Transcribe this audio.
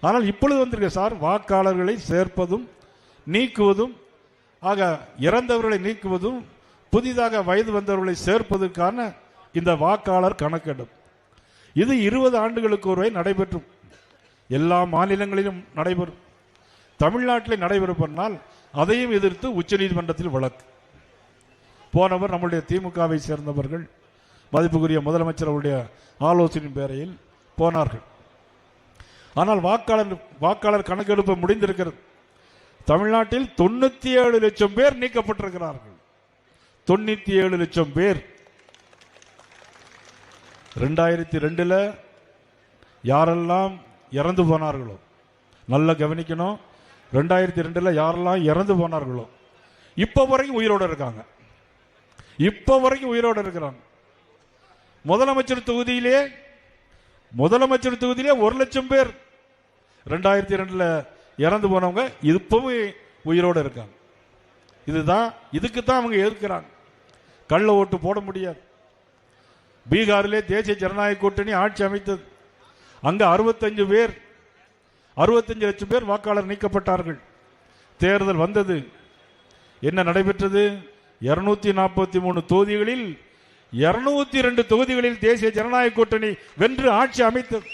ஆனால் இப்பொழுது வந்திருக்க சார் வாக்காளர்களை சேர்ப்பதும் நீக்குவதும், ஆக இறந்தவர்களை நீக்குவதும், புதிதாக வயது வந்தவர்களை சேர்ப்பதற்கான இந்த வாக்காளர் கணக்கெடுப்பு. இது 20 ஆண்டுகளுக்கு ஒருவை நடைபெற்றும். எல்லா மாநிலங்களிலும் நடைபெறும். தமிழ்நாட்டில் நடைபெறும். அதையும் எதிர்த்து உச்சநீதிமன்றத்தில் வழக்கு. போனவர் நம்முடைய திமுகவை சேர்ந்தவர்கள், மதிப்புக்குரிய முதலமைச்சர் அவருடைய ஆலோசனையின் பேரையில் போனார்கள். ஆனால் வாக்காளர் கணக்கெடுப்பு முடிந்திருக்கிறது. தமிழ்நாட்டில் 97 லட்சம் பேர் நீக்கப்பட்டிருக்கிறார்கள். 97 லட்சம் பேர். 2002 யாரெல்லாம் இறந்து போனார்களோ, நல்ல கவனிக்கணும், 2002 யாரெல்லாம் இறந்து போனார்களோ இப்ப வரைக்கும் உயிரோடு இருக்காங்க. இப்ப வரைக்கும் உயிரோடு இருக்கிறாங்க. முதலமைச்சர் தொகுதியிலே 1 லட்சம் பேர் 2002 இறந்து போனவங்க இப்பவும் உயிரோடு இருக்காங்க. இதுக்குத்தான் அவங்க எதிர்க்கிறாங்க. கள்ள ஓட்டு போட முடியாது. பீகாரிலே தேசிய ஜனநாயக கூட்டணி ஆட்சி அமைத்தது. அங்க 65 லட்சம் பேர் வாக்காளர் நீக்கப்பட்டார்கள். தேர்தல் வந்தது. என்ன நடைபெற்றது? 243 தொகுதிகளில் 202 தொகுதிகளில் தேசிய ஜனநாயக கூட்டணி வென்று ஆட்சி அமைத்தது.